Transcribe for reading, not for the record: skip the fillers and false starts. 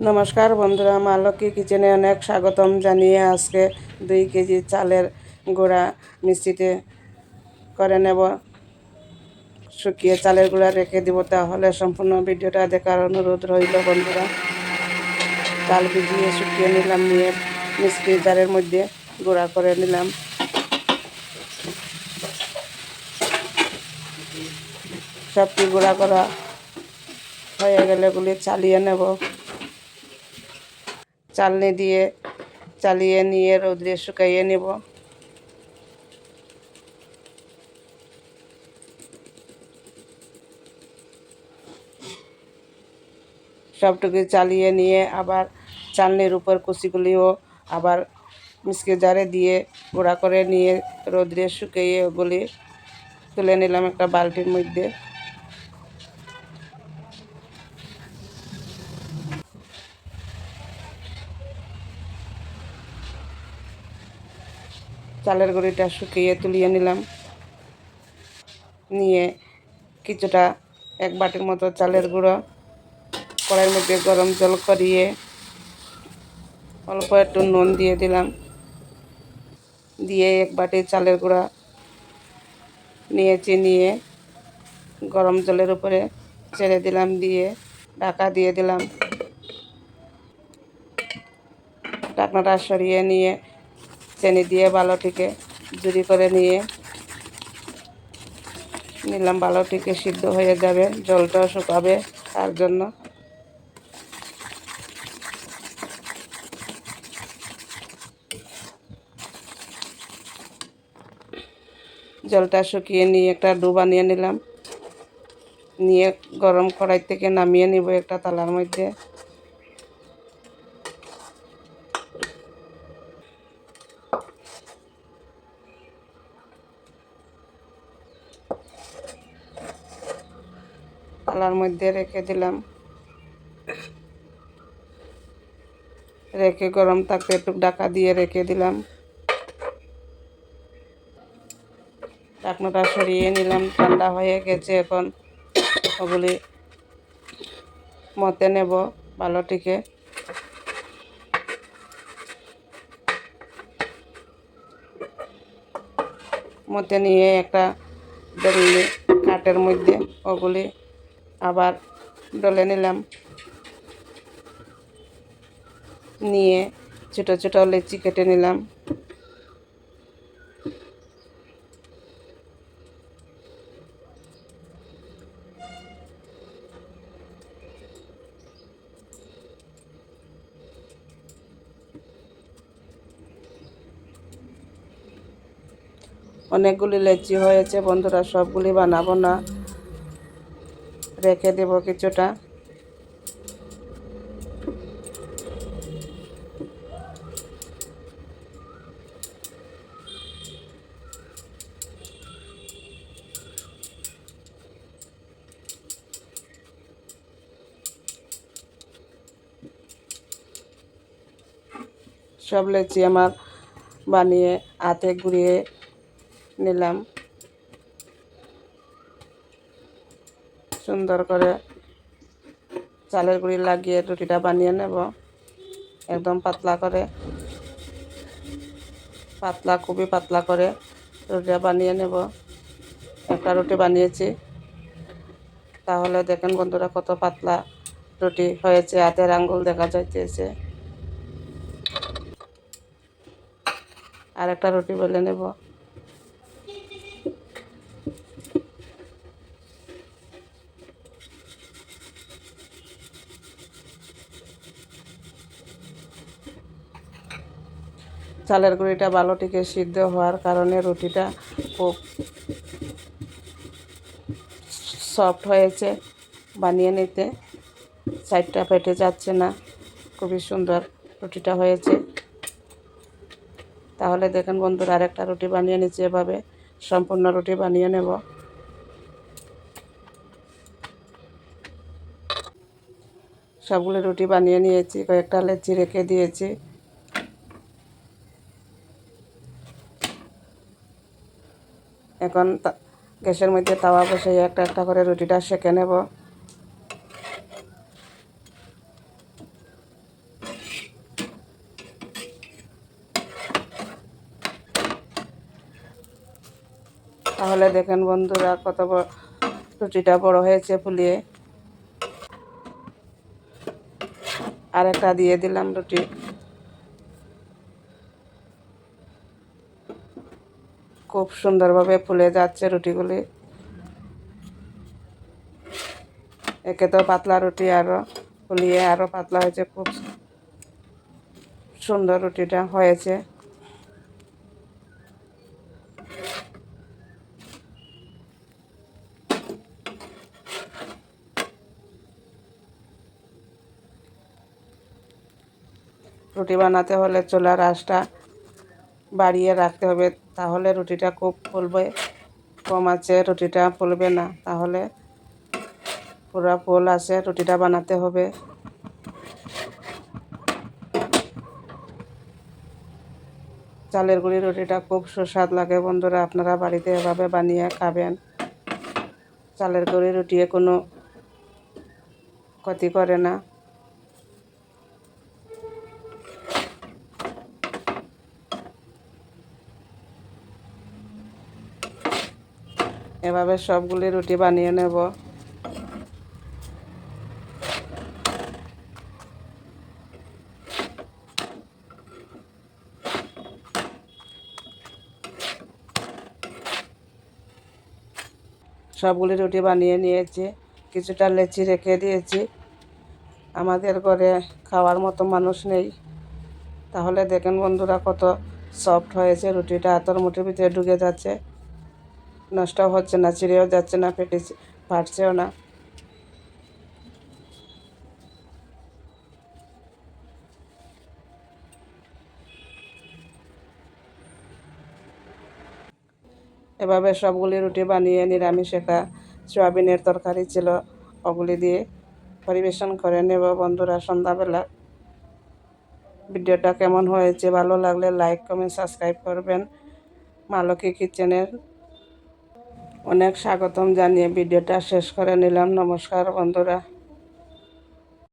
নমস্কার বন্ধুরা, মা লক্ষ্মী কিচেনে অনেক স্বাগতম জানিয়ে আজকে 2 কেজি চালের গুঁড়া মিক্সিতে করে নেব। শুকিয়ে চালের গুঁড়া রেখে দিব, তাহলে সম্পূর্ণ ভিডিওটা দেখার অনুরোধ রইল বন্ধুরা। চাল ভিজিয়ে শুকিয়ে নিলাম, নিয়ে মিক্সি জারের মধ্যে গুঁড়া করে নিলাম। সবটি গুঁড়া করা হয়ে গেলে এগুলি চালিয়ে নেব। চালনি দিয়ে চালিয়ে নিয়ে রোদে শুকাইয়ে নেব। সবটুকু চালিয়ে নিয়ে আবার চালনির উপর কুচিগুলিও আবার মিক্সি জারে দিয়ে গুঁড়া করে নিয়ে রোদে শুকিয়ে ওগুলি তুলে নিলাম একটা বালতির মধ্যে। চালের গুঁড়িটা শুকিয়ে তুলিয়ে নিলাম, নিয়ে কিছুটা 1 বাটির মতো চালের গুঁড়ো কড়াইয়ের মধ্যে গরম জল করিয়ে অল্প একটু নুন দিয়ে দিলাম, দিয়ে 1 বাটি চালের গুঁড়া নিয়ে গরম জলের উপরে ছেড়ে দিলাম, দিয়ে ঢাকা দিয়ে দিলাম। ঢাকনাটা সরিয়ে নিয়ে চিনি দিয়ে বালতিকে জুড়ি করে নিয়ে নিলাম। বালতিকে সিদ্ধ হয়ে যাবে, জলটাও শুকাবে, তার জন্য জলটা শুকিয়ে নিয়ে একটা ডো বানিয়ে নিলাম, নিয়ে গরম কড়াই থেকে নামিয়ে নিব একটা থালার মধ্যে। থালার মধ্যে রেখে দিলাম, রেখে গরম থাকতে একটু ঢাকা দিয়ে রেখে দিলাম। ঢাকনাটা সরিয়ে নিলাম, ঠান্ডা হয়ে গেছে। এখন ওগুলি মতে নেব বালতিকে। মতে নিয়ে একটা ডলে কাঠের মধ্যে ওগুলি আবার ডলে নিলাম, নিয়ে ছোটো ছোটো লেচি কেটে নিলাম। অনেকগুলি লেচি হয়েছে বন্ধুরা, সবগুলি বানাবো না, রেখে দেব কিছুটা। সব লেচি আমার বানিয়ে হাতে ঘুরিয়ে নিলাম। সুন্দর করে চালের গুঁড়ি লাগিয়ে রুটিটা বানিয়ে নেব, একদম পাতলা করে, খুবই পাতলা করে রুটিটা বানিয়ে নেব। একটা রুটি বানিয়েছি, তাহলে দেখেন বন্ধুরা কত পাতলা রুটি হয়েছে, হাতের আঙ্গুল দেখা যাইতেছে। আর একটা রুটি বেলে নেব। চালের গুঁড়িটা বালতিকে সিদ্ধ হওয়ার কারণে রুটিটা খুব সফট হয়েছে, বানিয়ে নিতে সাইডটা ফেটে যাচ্ছে না, খুবই সুন্দর রুটিটা হয়েছে। তাহলে দেখেন বন্ধুরা, আরেকটা রুটি বানিয়ে নিচ্ছি, এভাবে সম্পূর্ণ রুটি বানিয়ে নেব। সবগুলো রুটি বানিয়ে নিয়েছি, কয়েকটা লেচি রেখে দিয়েছি। এখন গ্যাসের মধ্যে তাওয়া বসিয়ে একটা একটা করে রুটিটা সেঁকে নেব। তাহলে দেখেন বন্ধুরা কত বড় রুটিটা বড় হয়েছে ফুলিয়ে। আরেকটা দিয়ে দিলাম রুটি। খুব সুন্দরভাবে ফুলে যাচ্ছে রুটিগুলি। একে তো পাতলা রুটি, আরও ফুলিয়ে আরও পাতলা হয়েছে। খুব সুন্দর রুটিটা হয়েছে। রুটি বানাতে হলে চুলার আঁচটা বাড়িয়ে রাখতে হবে, তাহলে রুটিটা খুব ফুলবে। কম আঁচে রুটিটা ফুলবে না, তাহলে পুরো ফুল আছে রুটিটা বানাতে হবে। চালের গুঁড়ি রুটিটা খুব সুস্বাদ লাগে বন্ধুরা, আপনারা বাড়িতে এভাবে বানিয়ে খাবেন। চালের গুঁড়ি রুটি কোনো ক্ষতি করে না। এভাবে সবগুলি রুটি বানিয়ে নেব। সবগুলি রুটি বানিয়ে নিয়েছি, কিছুটা লেচি রেখে দিয়েছি। আমাদের ঘরে খাওয়ার মতো মানুষ নেই। তাহলে দেখেন বন্ধুরা কত সফট হয়েছে রুটিটা, হাতের মুঠির ভিতরে ঢুকে যাচ্ছে, নষ্ট হচ্ছে না, ছিঁড়েও যাচ্ছে না, ফাটছেও না। এভাবে সবগুলি রুটি বানিয়ে নিরামিষ একটা সয়াবিনের তরকারি ছিল, ওগুলি দিয়ে পরিবেশন করে নেব বন্ধুরা সন্ধ্যাবেলা। ভিডিওটা কেমন হয়েছে, ভালো লাগলে লাইক কমেন্ট সাবস্ক্রাইব করবেন। মা লক্ষ্মী কিচেনের অনেক স্বাগতম জানিয়ে ভিডিওটা শেষ করে নিলাম। নমস্কার বন্ধুরা।